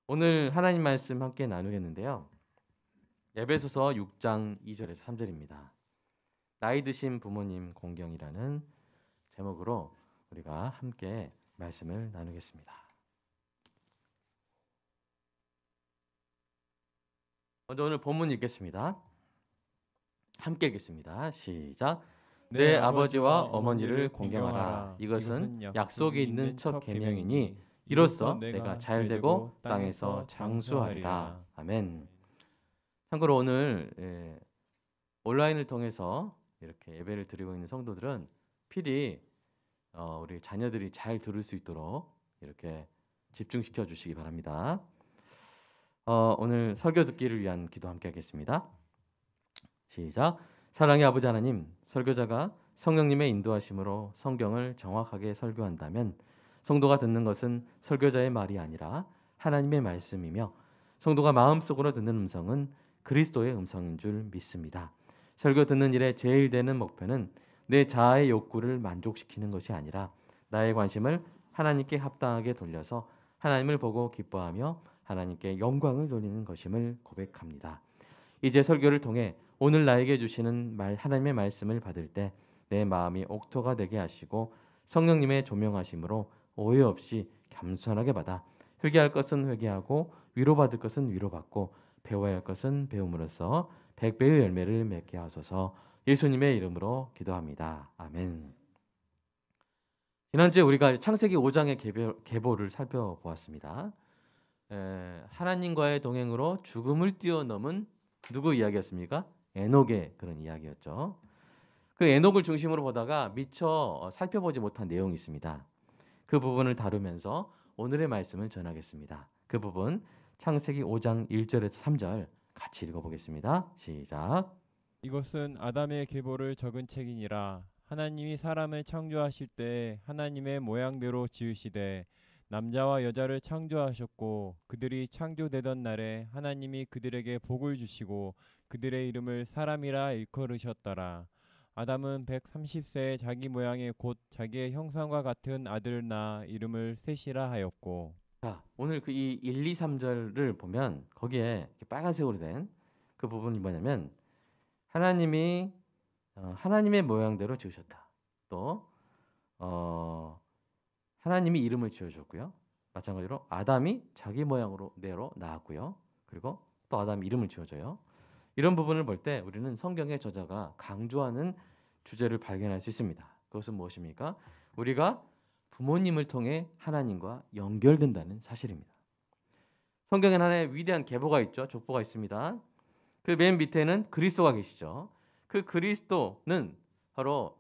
오늘 하나님 말씀 함께 나누겠는데요. 에베소서 6장 2절에서 3절입니다. 나이 드신 부모님 공경이라는 제목으로 우리가 함께 말씀을 나누겠습니다. 먼저 오늘 본문 읽겠습니다. 함께 읽겠습니다. 시작. 내 아버지와 어머니를 공경하라. 이것은 약속이 있는 첫 계명이니 이로써 내가 잘되고 땅에서 장수하리라. 아멘. 참고로 오늘 온라인을 통해서 이렇게 예배를 드리고 있는 성도들은 필히 우리 자녀들이 잘 들을 수 있도록 이렇게 집중시켜 주시기 바랍니다. 오늘 설교 듣기를 위한 기도 함께 하겠습니다. 시작. 사랑의 아버지 하나님, 설교자가 성령님의 인도하심으로 성경을 정확하게 설교한다면 성도가 듣는 것은 설교자의 말이 아니라 하나님의 말씀이며 성도가 마음속으로 듣는 음성은 그리스도의 음성인 줄 믿습니다. 설교 듣는 일에 제일 되는 목표는 내 자아의 욕구를 만족시키는 것이 아니라 나의 관심을 하나님께 합당하게 돌려서 하나님을 보고 기뻐하며 하나님께 영광을 돌리는 것임을 고백합니다. 이제 설교를 통해 오늘 나에게 주시는 하나님의 말씀을 받을 때 내 마음이 옥토가 되게 하시고 성령님의 조명하심으로 오해 없이 겸손하게 받아 회개할 것은 회개하고 위로받을 것은 위로받고 배워야 할 것은 배움으로써 100배의 열매를 맺게 하소서. 예수님의 이름으로 기도합니다. 아멘. 지난주에 우리가 창세기 5장의 계보를 살펴보았습니다. 하나님과의 동행으로 죽음을 뛰어넘은 누구 이야기였습니까? 에녹의 그런 이야기였죠. 그 에녹을 중심으로 보다가 미처 살펴보지 못한 내용이 있습니다. 그 부분을 다루면서 오늘의 말씀을 전하겠습니다. 그 부분 창세기 5장 1절에서 3절 같이 읽어보겠습니다. 시작. 이것은 아담의 계보를 적은 책이니라. 하나님이 사람을 창조하실 때 하나님의 모양대로 지으시되 남자와 여자를 창조하셨고 그들이 창조되던 날에 하나님이 그들에게 복을 주시고 그들의 이름을 사람이라 일컬으셨더라. 아담은 130세에 자기 모양의 곧 자기의 형상과 같은 아들을 낳아 이름을 셋이라 하였고. 자, 오늘 그 이 1, 2, 3절을 보면 거기에 빨간색으로 된 그 부분이 뭐냐면 하나님이 하나님의 모양대로 지으셨다. 또 하나님이 이름을 지어줬고요. 마찬가지로 아담이 자기 모양으로 대로 낳았고요. 그리고 또 아담이 이름을 지어줘요. 이런 부분을 볼 때 우리는 성경의 저자가 강조하는 주제를 발견할 수 있습니다. 그것은 무엇입니까? 우리가 부모님을 통해 하나님과 연결된다는 사실입니다. 성경에 하나의 위대한 계보가 있죠. 족보가 있습니다. 그 맨 밑에는 그리스도가 계시죠. 그 그리스도는 바로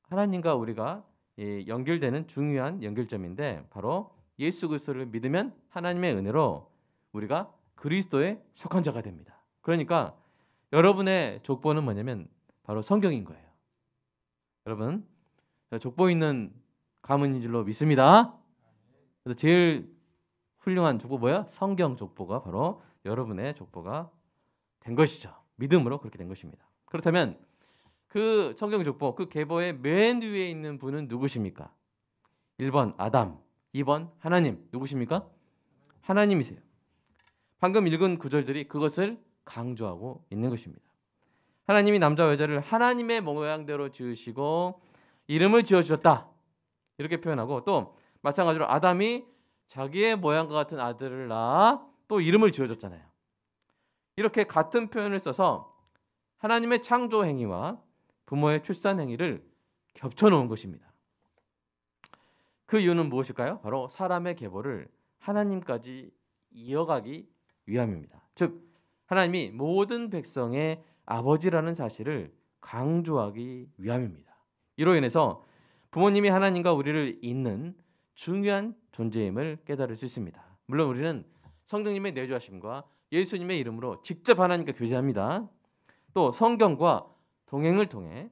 하나님과 우리가 연결되는 중요한 연결점인데 바로 예수 그리스도를 믿으면 하나님의 은혜로 우리가 그리스도에 속한 자가 됩니다. 그러니까 여러분의 족보는 뭐냐면 바로 성경인 거예요. 여러분 족보 있는 가문인 줄로 믿습니다. 그래서 제일 훌륭한 족보 뭐야? 성경 족보가 바로 여러분의 족보가 된 것이죠. 믿음으로 그렇게 된 것입니다. 그렇다면 그 성경 족보, 그 계보의 맨 위에 있는 분은 누구십니까? 1번 아담, 2번 하나님. 누구십니까? 하나님이세요. 방금 읽은 구절들이 그것을 강조하고 있는 것입니다. 하나님이 남자와 여자를 하나님의 모양대로 지으시고 이름을 지어주셨다. 이렇게 표현하고 또 마찬가지로 아담이 자기의 모양과 같은 아들을 낳아 또 이름을 지어줬잖아요. 이렇게 같은 표현을 써서 하나님의 창조 행위와 부모의 출산 행위를 겹쳐놓은 것입니다. 그 이유는 무엇일까요? 바로 사람의 계보를 하나님까지 이어가기 위함입니다. 즉 하나님이 모든 백성의 아버지라는 사실을 강조하기 위함입니다. 이로 인해서 부모님이 하나님과 우리를 잇는 중요한 존재임을 깨달을 수 있습니다. 물론 우리는 성령님의 내주하심과 예수님의 이름으로 직접 하나님과 교제합니다. 또 성경과 동행을 통해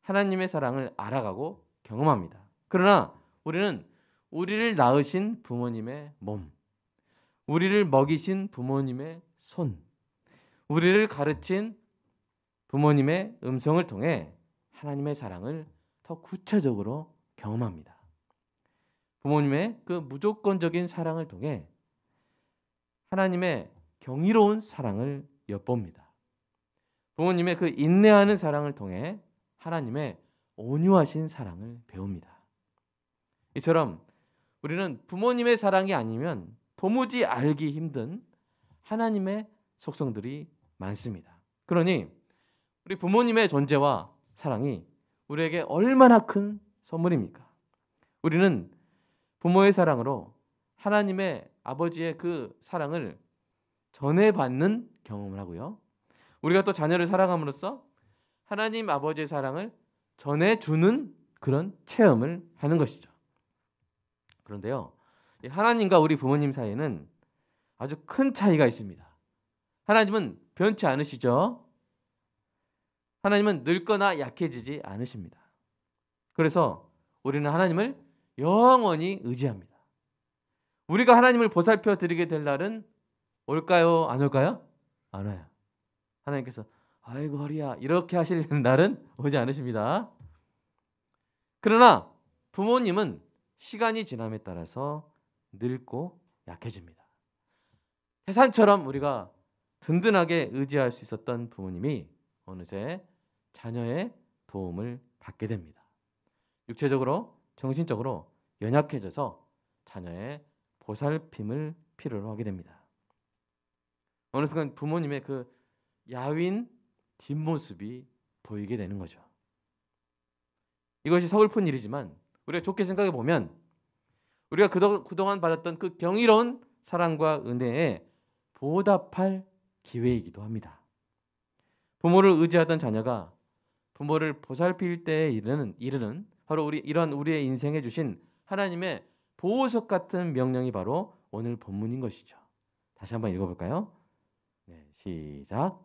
하나님의 사랑을 알아가고 경험합니다. 그러나 우리는 우리를 낳으신 부모님의 몸, 우리를 먹이신 부모님의 손, 우리를 가르친 부모님의 음성을 통해 하나님의 사랑을 더 구체적으로 경험합니다. 부모님의 그 무조건적인 사랑을 통해 하나님의 경이로운 사랑을 엿봅니다. 부모님의 그 인내하는 사랑을 통해 하나님의 온유하신 사랑을 배웁니다. 이처럼 우리는 부모님의 사랑이 아니면 도무지 알기 힘든 하나님의 속성들이 많습니다. 그러니 우리 부모님의 존재와 사랑이 우리에게 얼마나 큰 선물입니까? 우리는 부모의 사랑으로 하나님의 아버지의 그 사랑을 전해받는 경험을 하고요. 우리가 또 자녀를 사랑함으로써 하나님 아버지의 사랑을 전해주는 그런 체험을 하는 것이죠. 그런데요, 하나님과 우리 부모님 사이에는 아주 큰 차이가 있습니다. 하나님은 변치 않으시죠? 하나님은 늙거나 약해지지 않으십니다. 그래서 우리는 하나님을 영원히 의지합니다. 우리가 하나님을 보살펴 드리게 될 날은 올까요? 안 올까요? 안 와요. 하나님께서 아이고 허리야 이렇게 하실 날은 오지 않으십니다. 그러나 부모님은 시간이 지남에 따라서 늙고 약해집니다. 태산처럼 우리가 든든하게 의지할 수 있었던 부모님이 어느새 자녀의 도움을 받게 됩니다. 육체적으로, 정신적으로 연약해져서 자녀의 보살핌을 필요로 하게 됩니다. 어느 순간 부모님의 그 야윈 뒷모습이 보이게 되는 거죠. 이것이 서글픈 일이지만 우리가 좋게 생각해 보면 우리가 그동안 받았던 그 경이로운 사랑과 은혜에 보답할 기회이기도 합니다. 부모를 의지하던 자녀가 부모를 보살필 때에 이르는 바로 이런 우리의 인생에 주신 하나님의 보호석 같은 명령이 바로 오늘 본문인 것이죠. 다시 한번 읽어볼까요? 네, 시작.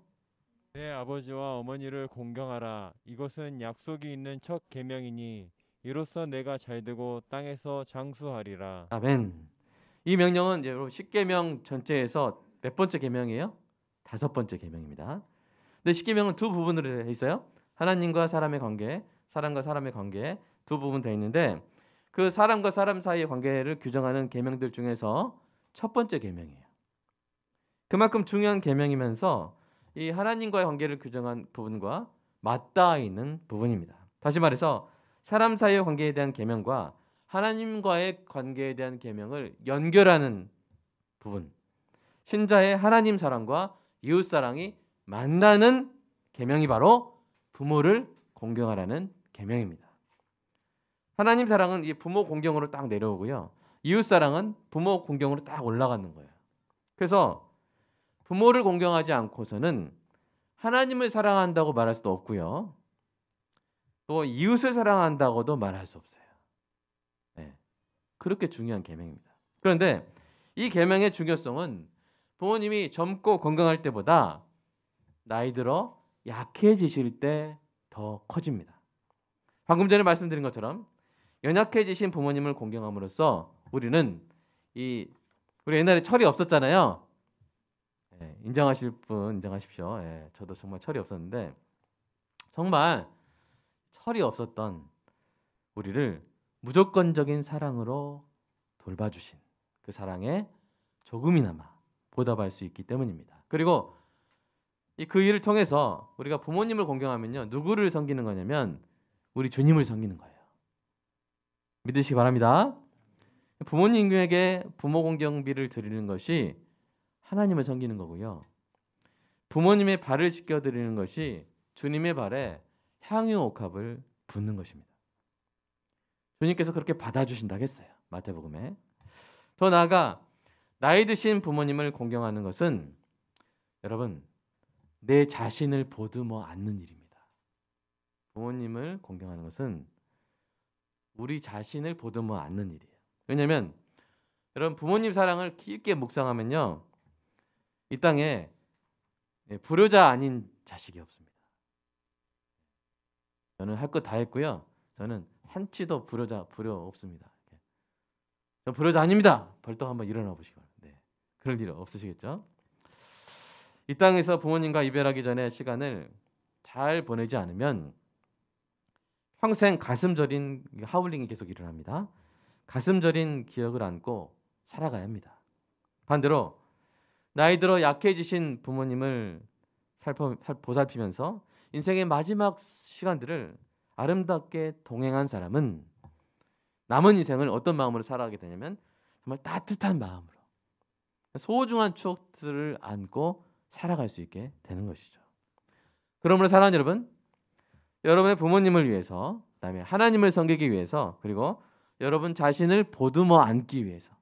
내 아버지와 어머니를 공경하라. 이것은 약속이 있는 첫 계명이니 이로써 내가 잘되고 땅에서 장수하리라. 아멘. 이 명령은 이제 여러분 십계명 전체에서 몇 번째 계명이에요? 5번째 계명입니다. 근데 십계명은 두 부분으로 되어 있어요. 하나님과 사람의 관계, 사람과 사람의 관계 두 부분 되어 있는데 그 사람과 사람 사이의 관계를 규정하는 계명들 중에서 첫 번째 계명이에요. 그만큼 중요한 계명이면서 이 하나님과의 관계를 규정한 부분과 맞닿아 있는 부분입니다. 다시 말해서 사람 사이의 관계에 대한 계명과 하나님과의 관계에 대한 계명을 연결하는 부분. 신자의 하나님 사랑과 이웃 사랑이 만나는 계명이 바로 부모를 공경하라는 계명입니다. 하나님 사랑은 이 부모 공경으로 딱 내려오고요. 이웃 사랑은 부모 공경으로 딱 올라가는 거예요. 그래서 부모를 공경하지 않고서는 하나님을 사랑한다고 말할 수도 없고요. 또 이웃을 사랑한다고도 말할 수 없어요. 네, 그렇게 중요한 계명입니다. 그런데 이 계명의 중요성은 부모님이 젊고 건강할 때보다 나이 들어 약해지실 때 더 커집니다. 방금 전에 말씀드린 것처럼 연약해지신 부모님을 공경함으로써 우리는 우리 옛날에 철이 없었잖아요. 예, 인정하실 분 인정하십시오. 예, 저도 정말 철이 없었는데 정말 철이 없었던 우리를 무조건적인 사랑으로 돌봐주신 그 사랑에 조금이나마 보답할 수 있기 때문입니다. 그리고 그 일을 통해서 우리가 부모님을 공경하면요, 누구를 섬기는 거냐면 우리 주님을 섬기는 거예요. 믿으시기 바랍니다. 부모님에게 부모 공경비를 드리는 것이 하나님을 섬기는 거고요. 부모님의 발을 씻겨 드리는 것이 주님의 발에 향유 옥합을 붓는 것입니다. 주님께서 그렇게 받아주신다 했어요. 마태복음에. 더 나아가 나이 드신 부모님을 공경하는 것은 여러분 내 자신을 보듬어 안는 일입니다. 부모님을 공경하는 것은 우리 자신을 보듬어 안는 일이에요. 왜냐하면 여러분 부모님 사랑을 깊게 묵상하면요, 이 땅에 불효자 아닌 자식이 없습니다. 저는 할 거 다 했고요. 저는 한치도 불효 없습니다. 저 불효자 아닙니다. 벌떡 한번 일어나 보시기 바랍니다. 네, 그럴 일 없으시겠죠? 이 땅에서 부모님과 이별하기 전에 시간을 잘 보내지 않으면 평생 가슴 저린 하울링이 계속 일어납니다. 가슴 저린 기억을 안고 살아가야 합니다. 반대로 나이 들어 약해지신 부모님을 보살피면서 인생의 마지막 시간들을 아름답게 동행한 사람은 남은 인생을 어떤 마음으로 살아가게 되냐면 정말 따뜻한 마음으로 소중한 추억들을 안고 살아갈 수 있게 되는 것이죠. 그러므로 사랑하는 여러분, 여러분의 부모님을 위해서, 그다음에 하나님을 섬기기 위해서, 그리고 여러분 자신을 보듬어 안기 위해서,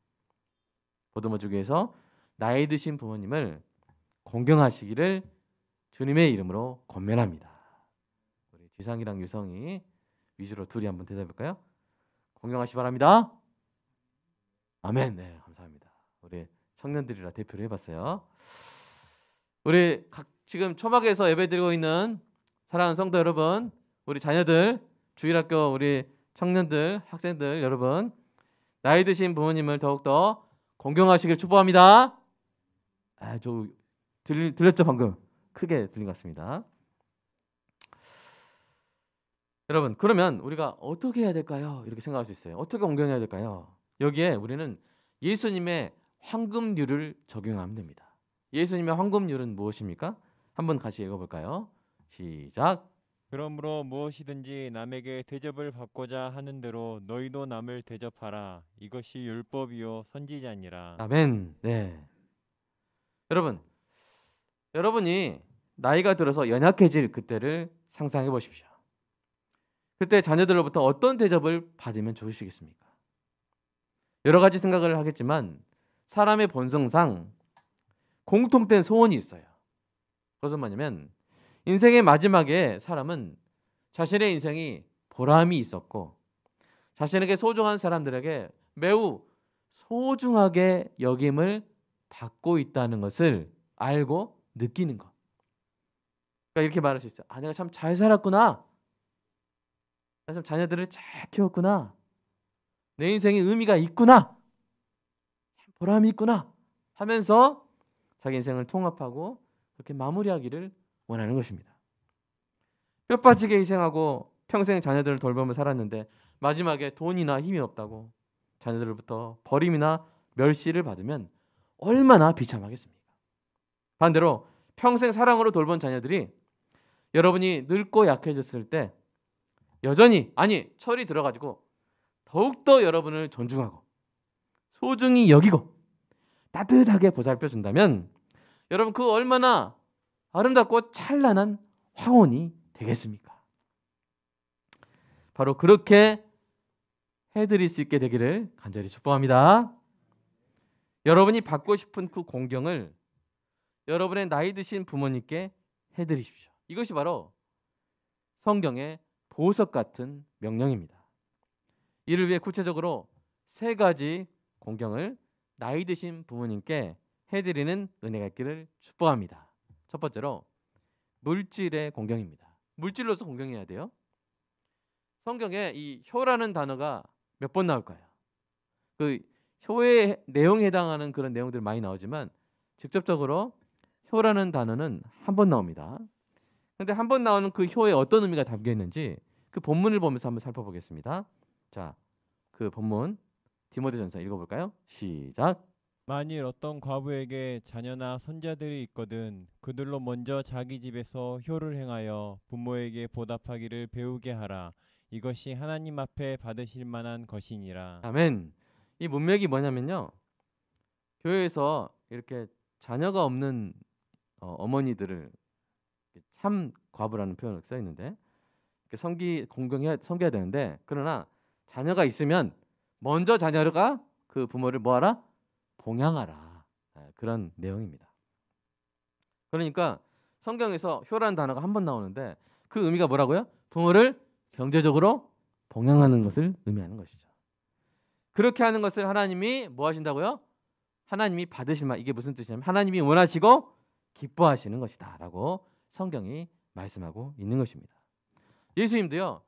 보듬어 주기 위해서 나이 드신 부모님을 공경하시기를 주님의 이름으로 권면합니다. 우리 지상이랑 유성이 위주로 둘이 한번 대답해 볼까요? 공경하시 바랍니다. 아멘. 네, 감사합니다. 우리 청년들이라 대표를 해봤어요. 우리 지금 초막에서 예배드리고 있는 사랑하는 성도 여러분, 우리 자녀들, 주일학교 우리 청년들, 학생들 여러분, 나이 드신 부모님을 더욱더 공경하시길 축복합니다. 저 들렸죠? 방금 크게 들린 것 같습니다. 여러분, 그러면 우리가 어떻게 해야 될까요? 이렇게 생각할 수 있어요. 어떻게 공경해야 될까요? 여기에 우리는 예수님의 황금률을 적용하면 됩니다. 예수님의 황금률은 무엇입니까? 한번 같이 읽어볼까요? 시작. 그러므로 무엇이든지 남에게 대접을 받고자 하는 대로 너희도 남을 대접하라. 이것이 율법이요 선지자니라. 아멘. 네. 여러분이 나이가 들어서 연약해질 그때를 상상해 보십시오. 그때 자녀들로부터 어떤 대접을 받으면 좋으시겠습니까? 여러 가지 생각을 하겠지만 사람의 본성상 공통된 소원이 있어요. 그것은 뭐냐면 인생의 마지막에 사람은 자신의 인생이 보람이 있었고 자신에게 소중한 사람들에게 매우 소중하게 여김을 받고 있다는 것을 알고 느끼는 것. 그러니까 이렇게 말할 수 있어요. 내가 참 잘 살았구나. 내가 참 자녀들을 잘 키웠구나. 내 인생에 의미가 있구나. 참 보람이 있구나 하면서 자기 인생을 통합하고 그렇게 마무리하기를 원하는 것입니다. 뼈 빠지게 희생하고 평생 자녀들을 돌보며 살았는데 마지막에 돈이나 힘이 없다고 자녀들로부터 버림이나 멸시를 받으면 얼마나 비참하겠습니까? 반대로 평생 사랑으로 돌본 자녀들이 여러분이 늙고 약해졌을 때 여전히 철이 들어가지고 더욱더 여러분을 존중하고 소중히 여기고 따뜻하게 보살펴 준다면 여러분 그 얼마나 아름답고 찬란한 황혼이 되겠습니까? 바로 그렇게 해드릴 수 있게 되기를 간절히 축복합니다. 여러분이 받고 싶은 그 공경을 여러분의 나이 드신 부모님께 해드리십시오. 이것이 바로 성경의 보석 같은 명령입니다. 이를 위해 구체적으로 3가지 공경을 나이 드신 부모님께 해드리는 은혜가 있기를 축복합니다. 첫 번째로 물질의 공경입니다. 물질로서 공경해야 돼요. 성경에 이 효라는 단어가 몇 번 나올까요? 그 효의 내용에 해당하는 그런 내용들 많이 나오지만 직접적으로 효라는 단어는 한 번 나옵니다. 그런데 한 번 나오는 그 효에 어떤 의미가 담겨 있는지 그 본문을 보면서 한번 살펴보겠습니다. 자, 그 본문 디모데전서 읽어볼까요? 시작. 만일 어떤 과부에게 자녀나 손자들이 있거든 그들로 먼저 자기 집에서 효를 행하여 부모에게 보답하기를 배우게 하라. 이것이 하나님 앞에 받으실 만한 것이니라. 아멘. 이 문맥이 뭐냐면요. 교회에서 이렇게 자녀가 없는 어머니들을 참 과부라는 표현을 써 있는데 섬겨야 되는데 그러나 자녀가 있으면 먼저 자녀가 그 부모를 뭐하라? 봉양하라. 그런 내용입니다. 그러니까 성경에서 효라는 단어가 한 번 나오는데 그 의미가 뭐라고요? 부모를 경제적으로 봉양하는 것을 의미하는 것이죠. 그렇게 하는 것을 하나님이 뭐 하신다고요? 하나님이 받으실 만 이게 무슨 뜻이냐면 하나님이 원하시고 기뻐하시는 것이다 라고 성경이 말씀하고 있는 것입니다. 예수님도요.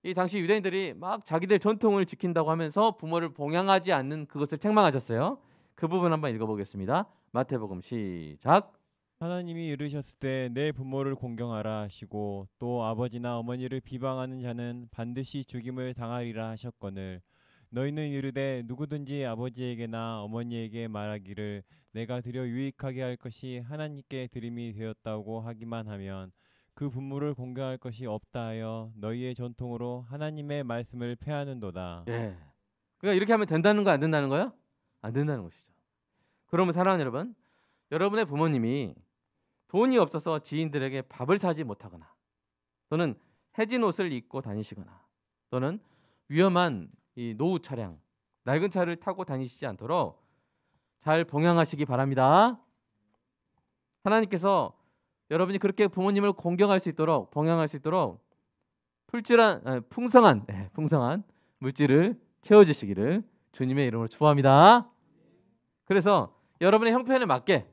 이 당시 유대인들이 막 자기들 전통을 지킨다고 하면서 부모를 봉양하지 않는 그것을 책망하셨어요. 그 부분 한번 읽어보겠습니다. 마태복음 시작. 하나님이 이르셨을 때 내 부모를 공경하라 하시고 또 아버지나 어머니를 비방하는 자는 반드시 죽임을 당하리라 하셨거늘 너희는 이르되 누구든지 아버지에게나 어머니에게 말하기를 내가 드려 유익하게 할 것이 하나님께 드림이 되었다고 하기만 하면 그 분물을 공경할 것이 없다 하여 너희의 전통으로 하나님의 말씀을 폐하는도다. 예. 그러니까 이렇게 하면 된다는 거 안 된다는 거야? 안 된다는 것이죠. 그러면 사랑하는 여러분, 여러분의 부모님이 돈이 없어서 지인들에게 밥을 사지 못하거나 또는 해진 옷을 입고 다니시거나 또는 위험한 이 노후 차량, 낡은 차를 타고 다니시지 않도록 잘 봉양하시기 바랍니다. 하나님께서 여러분이 그렇게 부모님을 공경할 수 있도록 봉양할 수 있도록 풍성한 물질을 채워주시기를 주님의 이름으로 축복합니다. 그래서 여러분의 형편에 맞게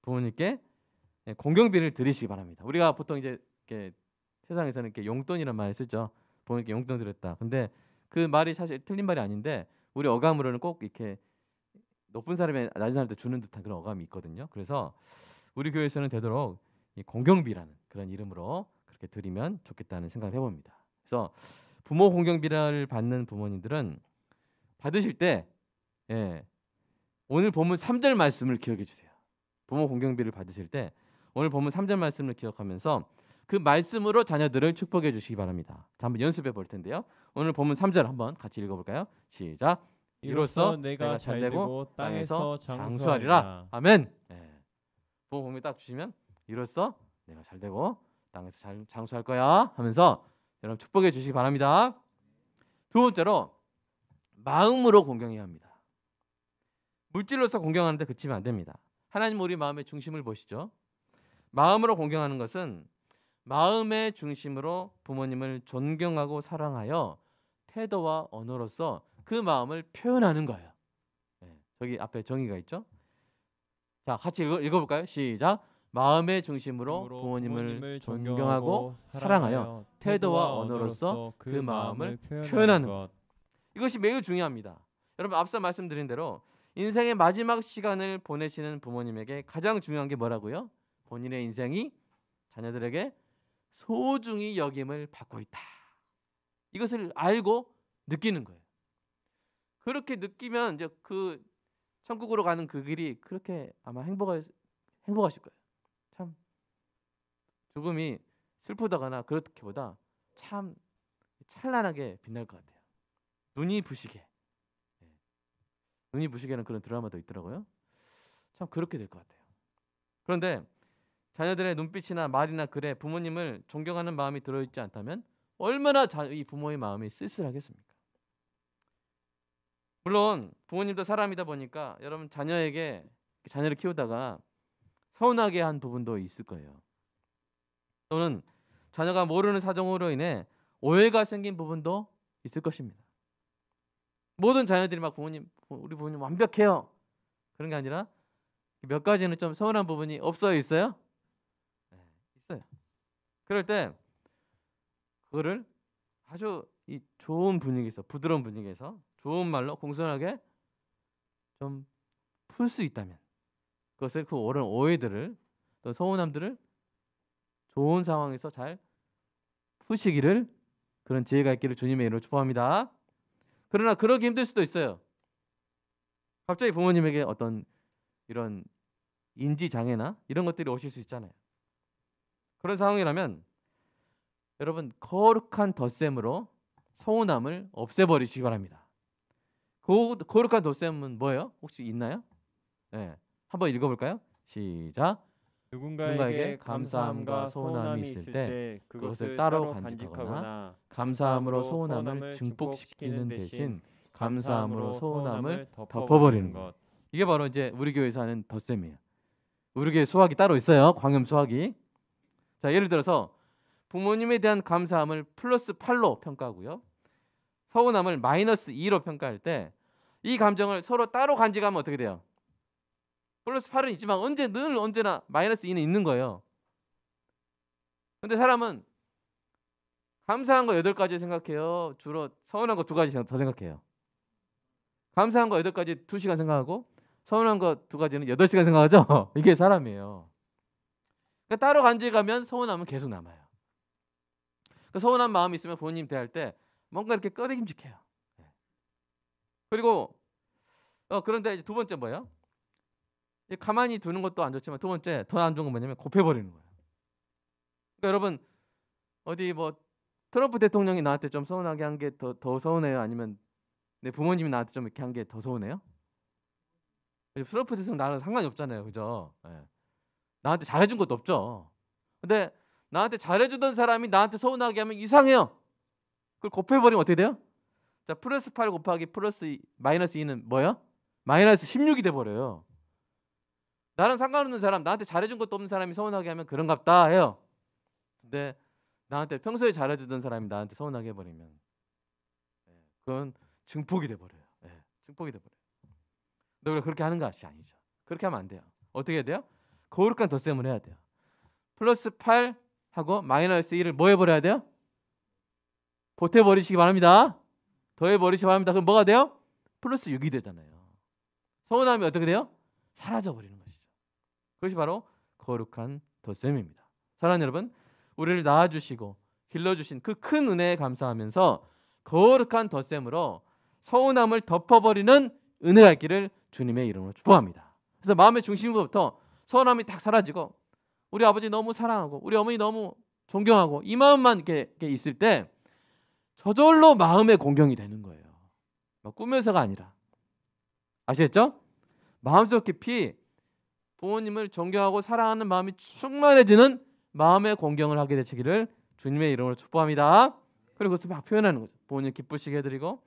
부모님께 공경비를 드리시기 바랍니다. 우리가 보통 이제 이렇게 세상에서는 이렇게 용돈이란 말을 쓰죠. 부모님께 용돈 드렸다. 근데 그 말이 사실 틀린 말이 아닌데 우리 어감으로는 꼭 이렇게 높은 사람이 낮은 사람한테 주는 듯한 그런 어감이 있거든요. 그래서 우리 교회에서는 되도록 이 공경비라는 그런 이름으로 그렇게 드리면 좋겠다는 생각을 해봅니다. 그래서 부모 공경비를 받는 부모님들은 받으실 때 오늘 본문 3절 말씀을 기억해 주세요. 부모 공경비를 받으실 때 오늘 본문 3절 말씀을 기억하면서 그 말씀으로 자녀들을 축복해 주시기 바랍니다. 자, 한번 연습해 볼 텐데요. 오늘 본문 3절 한번 같이 읽어볼까요? 시작. 이로써 내가 잘되고 땅에서 장수하리라. 아멘. 부모 공경비 딱 주시면 이로써 내가 잘되고 땅에서 장수할 거야 하면서 여러분 축복해 주시기 바랍니다. 두 번째로 마음으로 공경해야 합니다. 물질로서 공경하는데 그치면 안 됩니다. 하나님 우리 마음의 중심을 보시죠. 마음으로 공경하는 것은 마음의 중심으로 부모님을 존경하고 사랑하여 태도와 언어로서 그 마음을 표현하는 거예요. 저기 앞에 정의가 있죠. 자, 같이 읽어볼까요? 시작. 마음의 중심으로 부모님을 존경하고 사랑하여 태도와 언어로서 그 마음을 표현하는 것. 이것이 매우 중요합니다. 여러분 앞서 말씀드린 대로 인생의 마지막 시간을 보내시는 부모님에게 가장 중요한 게 뭐라고요? 본인의 인생이 자녀들에게 소중히 여김을 받고 있다. 이것을 알고 느끼는 거예요. 그렇게 느끼면 이제 그 천국으로 가는 그 길이 그렇게 아마 행복하실 거예요. 참 죽음이 슬프다거나 그렇기보다 참 찬란하게 빛날 것 같아요. 눈이 부시게. 눈이 부시게는 그런 드라마도 있더라고요. 참 그렇게 될 것 같아요. 그런데 자녀들의 눈빛이나 말이나 글에 부모님을 존경하는 마음이 들어있지 않다면 얼마나 이 부모의 마음이 쓸쓸하겠습니까? 물론 부모님도 사람이다 보니까 여러분 자녀를 키우다가 서운하게 한 부분도 있을 거예요. 또는 자녀가 모르는 사정으로 인해 오해가 생긴 부분도 있을 것입니다. 모든 자녀들이 막 우리 부모님 완벽해요. 그런 게 아니라 몇 가지는 좀 서운한 부분이 없어요? 있어요? 있어요. 그럴 때 그거를 아주 이 좋은 분위기에서 부드러운 분위기에서 좋은 말로 공손하게 좀 풀 수 있다면 그것을 그 오랜 오해들을 또 서운함들을 좋은 상황에서 잘 푸시기를 그런 지혜가 있기를 주님의 이름으로 축복합니다. 그러나 그러기 힘들 수도 있어요. 갑자기 부모님에게 어떤 이런 인지 장애나 이런 것들이 오실 수 있잖아요. 그런 상황이라면 여러분 거룩한 덧셈으로 서운함을 없애버리시기 바랍니다. 거룩한 덧셈은 뭐예요? 혹시 있나요? 한번 읽어볼까요? 시작. 누군가에게 감사함과 서운함이 있을 때 그것을 따로 간직하거나 감사함으로 서운함을 증폭시키는 대신 감사함으로 서운함을 덮어버리는 것. 이게 바로 이제 우리 교회에서 하는 덧셈이에요. 우리 교회 수학이 따로 있어요. 광염 수학이. 자, 예를 들어서 부모님에 대한 감사함을 플러스 8로 평가하고요. 서운함을 마이너스 2로 평가할 때 이 감정을 서로 따로 간직하면 어떻게 돼요? 플러스 8은 있지만 언제나 마이너스 2는 있는 거예요. 근데 사람은 감사한 거 8가지 생각해요. 주로 서운한 거 2가지 더 생각해요. 감사한 거 8가지 2시간 생각하고 서운한 거 2가지는 8시간 생각하죠. 이게 사람이에요. 그러니까 따로 간직하면 서운함은 계속 남아요. 그 서운한 마음이 있으면 부모님 대할 때 뭔가 이렇게 꺼리낌직해요. 그리고 그런데 이제 두 번째 뭐예요? 가만히 두는 것도 안 좋지만 두 번째 더 안 좋은 건 뭐냐면 곱해버리는 거예요. 그러니까 여러분 어디 뭐 트럼프 대통령이 나한테 좀 서운하게 한 게 더 서운해요? 아니면 내 부모님이 나한테 좀 이렇게 한 게 더 서운해요? 트럼프 대통령 나는 상관이 없잖아요, 그죠? 예. 나한테 잘해준 것도 없죠. 근데 나한테 잘해주던 사람이 나한테 서운하게 하면 이상해요. 그걸 곱해버리면 어떻게 돼요? 자, 플러스 8 곱하기 마이너스 2는 뭐예요? 마이너스 16이 돼버려요. 나랑 상관없는 사람, 나한테 잘해준 것도 없는 사람이 서운하게 하면 그런갑다 해요. 근데 나한테 평소에 잘해주던 사람이 나한테 서운하게 해버리면 그건 증폭이 돼버려요. 증폭이 돼버려요. 너 그렇게 하는 것이 아니죠. 그렇게 하면 안 돼요. 어떻게 해야 돼요? 거룩한 덧셈을 해야 돼요. 플러스 8하고 마이너스 1을 뭐 해버려야 돼요? 보태버리시기 바랍니다. 더해버리시기 바랍니다. 그럼 뭐가 돼요? 플러스 6이 되잖아요. 서운함이 어떻게 돼요? 사라져버리는 것이죠. 그것이 바로 거룩한 덧셈입니다. 사랑하는 여러분, 우리를 낳아주시고 길러주신 그 큰 은혜에 감사하면서 거룩한 덧셈으로 서운함을 덮어버리는 은혜가 있기를 주님의 이름으로 축복합니다. 그래서 마음의 중심부터 서운함이 딱 사라지고 우리 아버지 너무 사랑하고 우리 어머니 너무 존경하고 이 마음만 이렇게 있을 때 저절로 마음의 공경이 되는 거예요. 막 꾸며서가 아니라. 아시겠죠? 마음속 깊이 부모님을 존경하고 사랑하는 마음이 충만해지는 마음의 공경을 하게 되시기를 주님의 이름으로 축복합니다. 그리고 그것을 막 표현하는 거죠. 부모님 기쁘시게 해드리고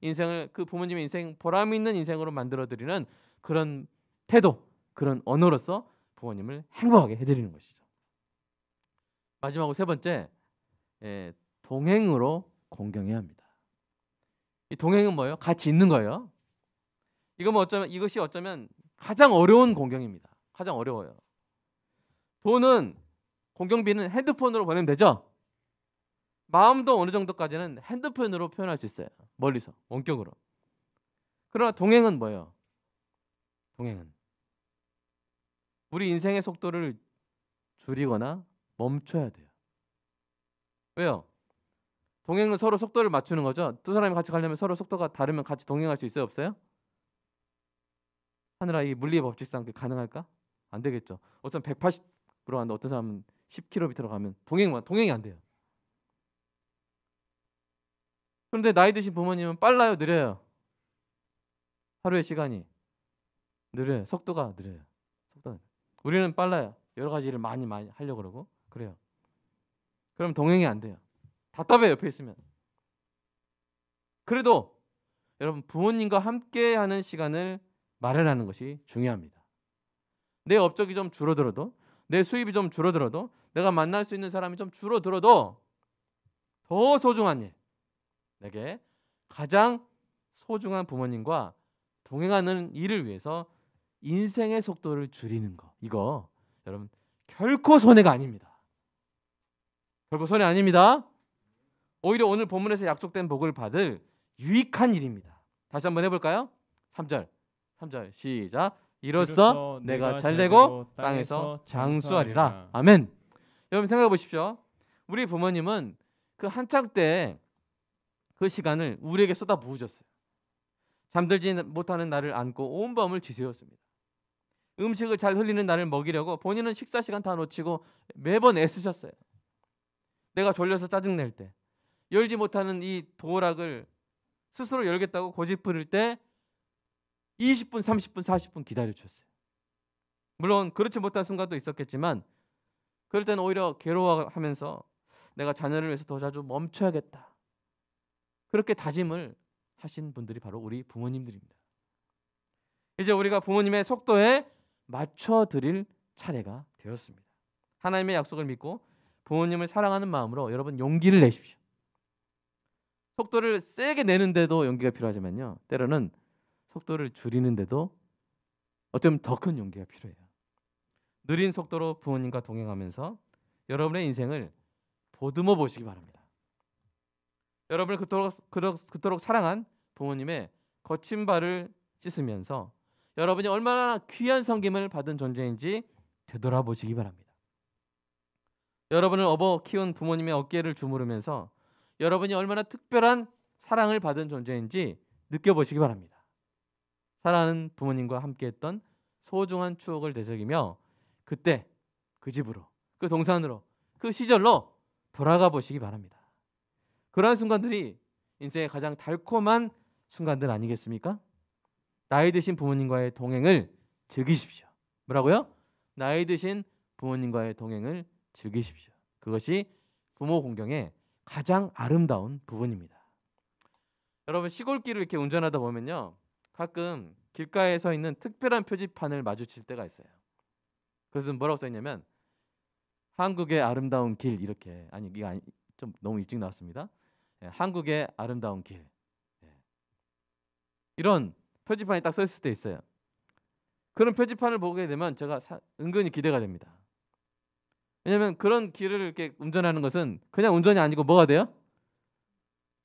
인생을 그 부모님의 인생 보람 있는 인생으로 만들어드리는 그런 태도, 그런 언어로서 부모님을 행복하게 해드리는 것이죠. 마지막으로 세 번째, 동행으로 공경해야 합니다. 이 동행은 뭐예요? 같이 있는 거예요. 이것이 어쩌면 가장 어려운 공경입니다. 가장 어려워요. 돈은 공경비는 핸드폰으로 보내면 되죠. 마음도 어느 정도까지는 핸드폰으로 표현할 수 있어요. 멀리서 원격으로. 그러나 동행은 뭐예요? 동행은 우리 인생의 속도를 줄이거나 멈춰야 돼요. 왜요? 동행은 서로 속도를 맞추는 거죠. 두 사람이 같이 가려면 서로 속도가 다르면 같이 동행할 수 있어요, 없어요? 하늘아, 이 물리의 법칙상 그게 가능할까? 안 되겠죠. 어떤 180으로 가는데 어떤 사람은 10km로 가면 동행이 안 돼요. 그런데 나이 드신 부모님은 빨라요, 느려요? 하루의 시간이 느려요. 속도가 느려요. 우리는 빨라요. 여러 가지 일을 많이 하려고 그러고 그래요. 그럼 동행이 안 돼요. 답답해요, 옆에 있으면. 그래도 여러분 부모님과 함께하는 시간을 마련하는 것이 중요합니다. 내 업적이 좀 줄어들어도 내 수입이 좀 줄어들어도 내가 만날 수 있는 사람이 좀 줄어들어도 더 소중한 일, 내게 가장 소중한 부모님과 동행하는 일을 위해서 인생의 속도를 줄이는 거, 이거 여러분 결코 손해가 아닙니다. 결코 손해 아닙니다. 오히려 오늘 본문에서 약속된 복을 받을 유익한 일입니다. 다시 한번 해볼까요? 3절 시작. 이로써 내가 잘되고 땅에서 장수하리라. 아멘. 여러분 생각해 보십시오. 우리 부모님은 그 한창 때 그 시간을 우리에게 쏟아 부으셨어요. 잠들지 못하는 나를 안고 온 밤을 지새웠습니다. 음식을 잘 흘리는 나를 먹이려고 본인은 식사 시간 다 놓치고 매번 애쓰셨어요. 내가 졸려서 짜증낼 때, 열지 못하는 이 도어락을 스스로 열겠다고 고집 부릴 때 20분, 30분, 40분 기다려주셨어요. 물론 그렇지 못한 순간도 있었겠지만 그럴 때는 오히려 괴로워하면서 내가 자녀를 위해서 더 자주 멈춰야겠다. 그렇게 다짐을 하신 분들이 바로 우리 부모님들입니다. 이제 우리가 부모님의 속도에 맞춰드릴 차례가 되었습니다. 하나님의 약속을 믿고 부모님을 사랑하는 마음으로 여러분 용기를 내십시오. 속도를 세게 내는데도 용기가 필요하지만요, 때로는 속도를 줄이는데도 어쩌면 더 큰 용기가 필요해요. 느린 속도로 부모님과 동행하면서 여러분의 인생을 보듬어 보시기 바랍니다. 여러분을 그토록 사랑한 부모님의 거친 발을 씻으면서 여러분이 얼마나 귀한 섬김을 받은 존재인지 되돌아보시기 바랍니다. 여러분을 업어 키운 부모님의 어깨를 주무르면서 여러분이 얼마나 특별한 사랑을 받은 존재인지 느껴보시기 바랍니다. 사랑하는 부모님과 함께했던 소중한 추억을 되새기며 그때 그 집으로, 그 동산으로, 그 시절로 돌아가 보시기 바랍니다. 그러한 순간들이 인생의 가장 달콤한 순간들 아니겠습니까? 나이 드신 부모님과의 동행을 즐기십시오. 뭐라고요? 나이 드신 부모님과의 동행을 즐기십시오. 그것이 부모 공경의 가장 아름다운 부분입니다. 여러분, 시골길을 이렇게 운전하다 보면요, 가끔 길가에 서 있는 특별한 표지판을 마주칠 때가 있어요. 그래서 뭐라고 써 있냐면 한국의 아름다운 길, 이렇게, 아니 이게 좀 너무 일찍 나왔습니다. 한국의 아름다운 길, 이런 표지판이 딱 써 있을 때 있어요. 그런 표지판을 보게 되면 제가 은근히 기대가 됩니다. 왜냐하면 그런 길을 이렇게 운전하는 것은 그냥 운전이 아니고 뭐가 돼요?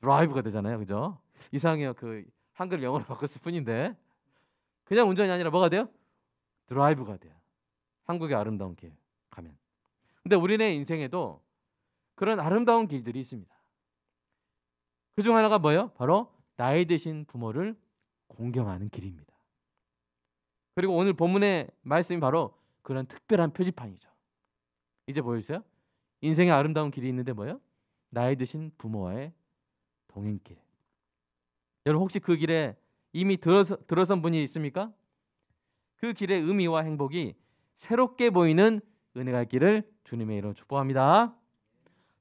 드라이브가 되잖아요, 그죠? 이상해요. 그 한글 영어로 바꿨을 뿐인데 그냥 운전이 아니라 뭐가 돼요? 드라이브가 돼요. 한국의 아름다운 길 가면. 근데 우리네 인생에도 그런 아름다운 길들이 있습니다. 그중 하나가 뭐예요? 바로 나이 드신 부모를 공경하는 길입니다. 그리고 오늘 본문의 말씀이 바로 그런 특별한 표지판이죠. 이제 보이세요? 인생의 아름다운 길이 있는데 뭐예요? 나이 드신 부모와의 동행길. 여러분, 혹시 그 길에 이미 들어선 분이 있습니까? 그 길의 의미와 행복이 새롭게 보이는 은혜가 있기를 주님의 이름으로 축복합니다.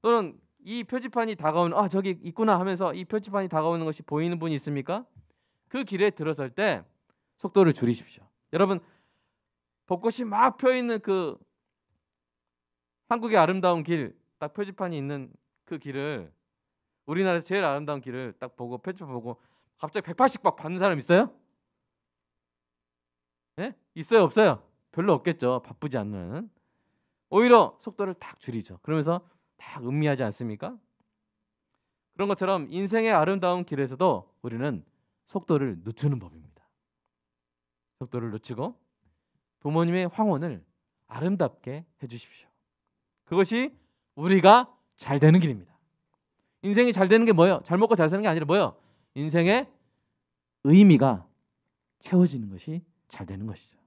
또는 이 표지판이 다가오는, 저기 있구나 하면서 이 표지판이 다가오는 것이 보이는 분이 있습니까? 그 길에 들어설 때 속도를 줄이십시오. 여러분, 벚꽃이 막 펴있는 그 한국의 아름다운 길, 딱 표지판이 있는 그 길을, 우리나라에서 제일 아름다운 길을 딱 보고 표지판 보고 갑자기 180 막 받는 사람 있어요? 예? 있어요, 없어요? 별로 없겠죠. 바쁘지 않는. 오히려 속도를 딱 줄이죠. 그러면서 딱 음미하지 않습니까? 그런 것처럼 인생의 아름다운 길에서도 우리는 속도를 늦추는 법입니다. 속도를 늦추고 부모님의 황혼을 아름답게 해주십시오. 그것이 우리가 잘 되는 길입니다. 인생이 잘 되는 게 뭐예요? 잘 먹고 잘 사는 게 아니라 뭐예요? 인생의 의미가 채워지는 것이 잘 되는 것이죠.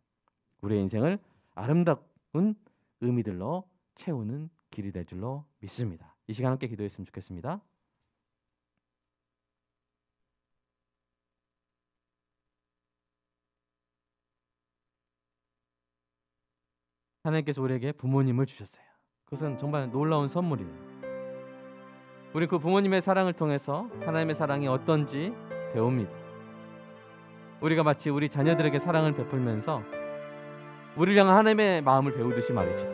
우리의 인생을 아름다운 의미들로 채우는 길이 될 줄로 믿습니다. 이 시간 함께 기도했으면 좋겠습니다. 하나님께서 우리에게 부모님을 주셨어요. 그것은 정말 놀라운 선물이에요. 우리 그 부모님의 사랑을 통해서 하나님의 사랑이 어떤지 배웁니다. 우리가 마치 우리 자녀들에게 사랑을 베풀면서 우리를 향한 하나님의 마음을 배우듯이 말이죠.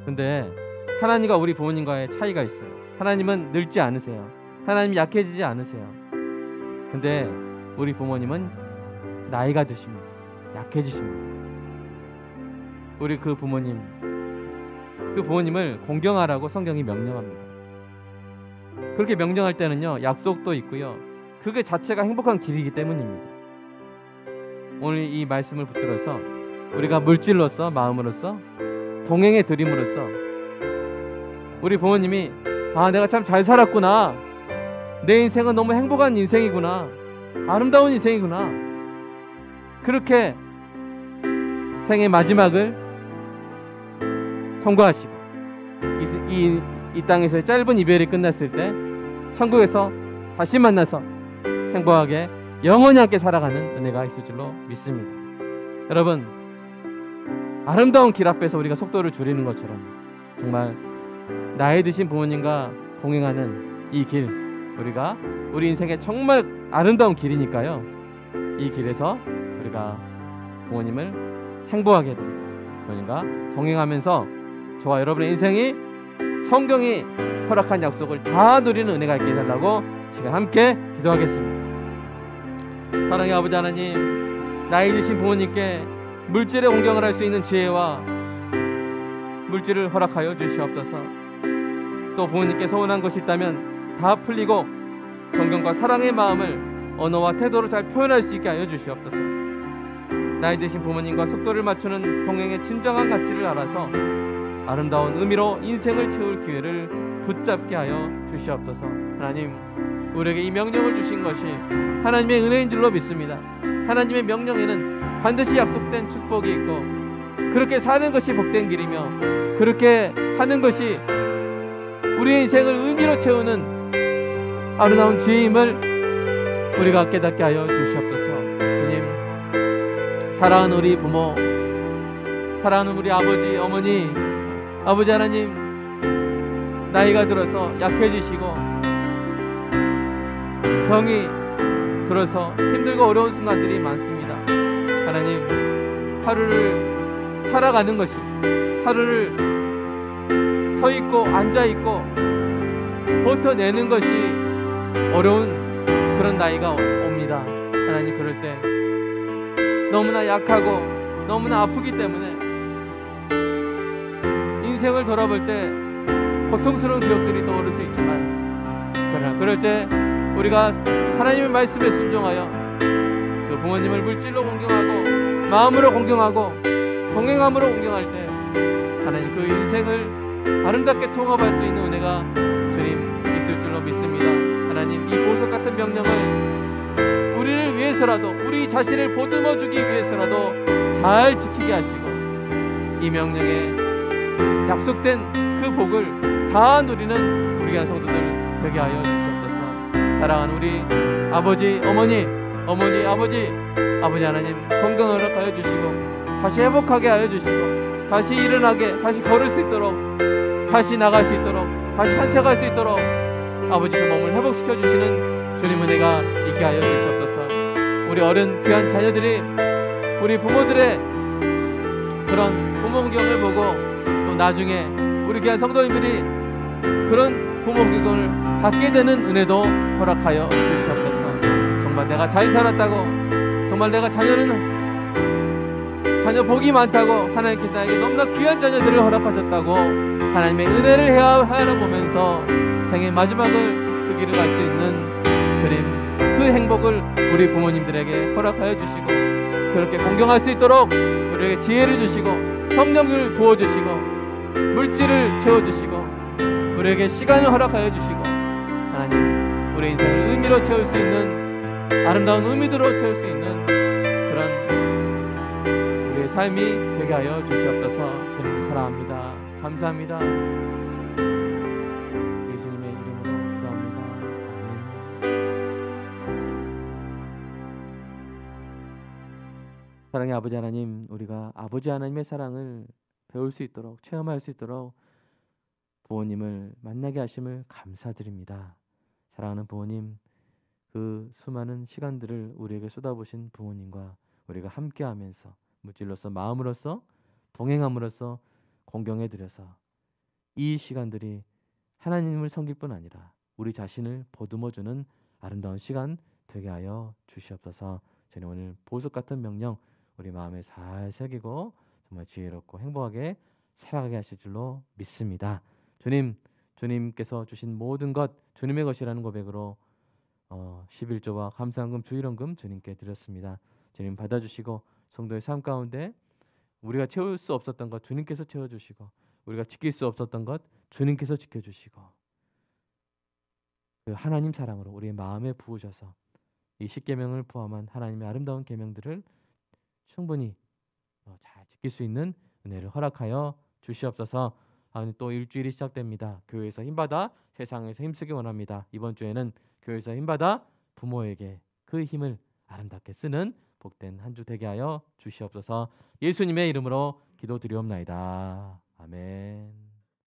근데 하나님과 우리 부모님과의 차이가 있어요. 하나님은 늙지 않으세요. 하나님이 약해지지 않으세요. 근데 우리 부모님은 나이가 드십니다. 약해지십니다. 우리 그 부모님을 공경하라고 성경이 명령합니다. 그렇게 명령할 때는요, 약속도 있고요, 그게 자체가 행복한 길이기 때문입니다. 오늘 이 말씀을 붙들어서 우리가 물질로서, 마음으로서 동행해 드림으로써 우리 부모님이 내가 참 잘 살았구나, 내 인생은 너무 행복한 인생이구나, 아름다운 인생이구나, 그렇게 생의 마지막을 통과하시고 이 땅에서의 짧은 이별이 끝났을 때 천국에서 다시 만나서 행복하게 영원히 함께 살아가는 은혜가 있을 줄로 믿습니다. 여러분, 아름다운 길 앞에서 우리가 속도를 줄이는 것처럼 정말 나이 드신 부모님과 동행하는 이 길, 우리 인생의 정말 아름다운 길이니까요, 이 길에서 우리가 부모님을 행복하게 해드리고 부모님과 동행하면서 저와 여러분의 인생이 성경이 허락한 약속을 다 누리는 은혜가 있게 해달라고 시간 함께 기도하겠습니다. 사랑의 아버지 하나님, 나이 드신 부모님께 물질의 공경을 할 수 있는 지혜와 물질을 허락하여 주시옵소서. 또 부모님께 서운한 것이 있다면 다 풀리고 존경과 사랑의 마음을 언어와 태도로 잘 표현할 수 있게 하여 주시옵소서. 나이 드신 부모님과 속도를 맞추는 동행의 진정한 가치를 알아서 아름다운 의미로 인생을 채울 기회를 붙잡게 하여 주시옵소서. 하나님, 우리에게 이 명령을 주신 것이 하나님의 은혜인 줄로 믿습니다. 하나님의 명령에는 반드시 약속된 축복이 있고 그렇게 사는 것이 복된 길이며 그렇게 하는 것이 우리의 인생을 의미로 채우는 아름다운 지혜임을 우리가 깨닫게 하여 주시옵소서. 주님, 사랑하는 우리 부모, 사랑하는 우리 아버지, 어머니, 아버지 하나님, 나이가 들어서 약해지시고 병이 들어서 힘들고 어려운 순간들이 많습니다. 하나님, 하루를 살아가는 것이, 하루를 서 있고 앉아 있고 버텨내는 것이 어려운 그런 나이가 옵니다. 하나님, 그럴 때 너무나 약하고 너무나 아프기 때문에 인생을 돌아볼 때 고통스러운 기억들이 떠오를 수 있지만, 그러나 그럴 때 우리가 하나님의 말씀에 순종하여 그 부모님을 물질로 공경하고 마음으로 공경하고 동행함으로 공경할 때 하나님 그 인생을 아름답게 통합할 수 있는 은혜가 주님 있을 줄로 믿습니다. 하나님, 이 보석 같은 명령을 우리를 위해서라도, 우리 자신을 보듬어 주기 위해서라도 잘 지키게 하시고 이 명령에 약속된 그 복을 다 누리는 우리 성도들 되게 하여 주시옵소서. 사랑하는 우리 아버지, 어머니, 아버지 하나님, 건강을 허락하여 주시고 다시 회복하게 하여 주시고 다시 일어나게, 다시 걸을 수 있도록, 다시 나갈 수 있도록, 다시 산책할 수 있도록 아버지 그 몸을 회복시켜 주시는 주님 은혜가 있게 하여 주시옵소서. 우리 어른 귀한 자녀들이 우리 부모들의 그런 부모 공경을 보고 또 나중에 우리 귀한 성도님들이 그런 부모 공경을 받게 되는 은혜도 허락하여 주시옵소서. 정말 내가 잘 살았다고, 정말 내가 자녀 자녀 복이 많다고 하나님께서 나에게 너무나 귀한 자녀들을 허락하셨다고 하나님의 은혜를 헤아려 보면서 생의 마지막을 그 길을 갈 수 있는 주님, 그 행복을 우리 부모님들에게 허락하여 주시고 그렇게 공경할 수 있도록 우리에게 지혜를 주시고 성령을 부어주시고 물질을 채워주시고 우리에게 시간을 허락하여 주시고 하나님, 우리 인생을 의미로 채울 수 있는, 아름다운 의미대로 채울 수 있는 그런 우리의 삶이 되게 하여 주시옵소서. 주님 사랑합니다. 감사합니다. 예수님의 이름으로 기도합니다. 아멘. 사랑의 아버지 하나님, 우리가 아버지 하나님의 사랑을 배울 수 있도록, 체험할 수 있도록 부모님을 만나게 하심을 감사드립니다. 사랑하는 부모님, 그 수많은 시간들을 우리에게 쏟아부으신 부모님과 우리가 함께하면서 물질로서, 마음으로서, 동행함으로써 공경해드려서 이 시간들이 하나님을 섬길 뿐 아니라 우리 자신을 보듬어주는 아름다운 시간 되게 하여 주시옵소서. 저는 오늘 보석 같은 명령 우리 마음에 잘 새기고 정말 지혜롭고 행복하게 살아가게 하실 줄로 믿습니다. 주님, 주님께서 주신 모든 것 주님의 것이라는 고백으로 11조와 감사헌금, 주일헌금 주님께 드렸습니다. 주님 받아주시고 성도의 삶 가운데 우리가 채울 수 없었던 것 주님께서 채워주시고 우리가 지킬 수 없었던 것 주님께서 지켜주시고 그 하나님 사랑으로 우리의 마음에 부으셔서 이 십계명을 포함한 하나님의 아름다운 계명들을 충분히 잘 지킬 수 있는 은혜를 허락하여 주시옵소서. 또 일주일이 시작됩니다. 교회에서 힘받아 세상에서 힘쓰기 원합니다. 이번 주에는 교회에서 힘받아 부모에게 그 힘을 아름답게 쓰는 복된 한 주 되게 하여 주시옵소서. 예수님의 이름으로 기도드리옵나이다.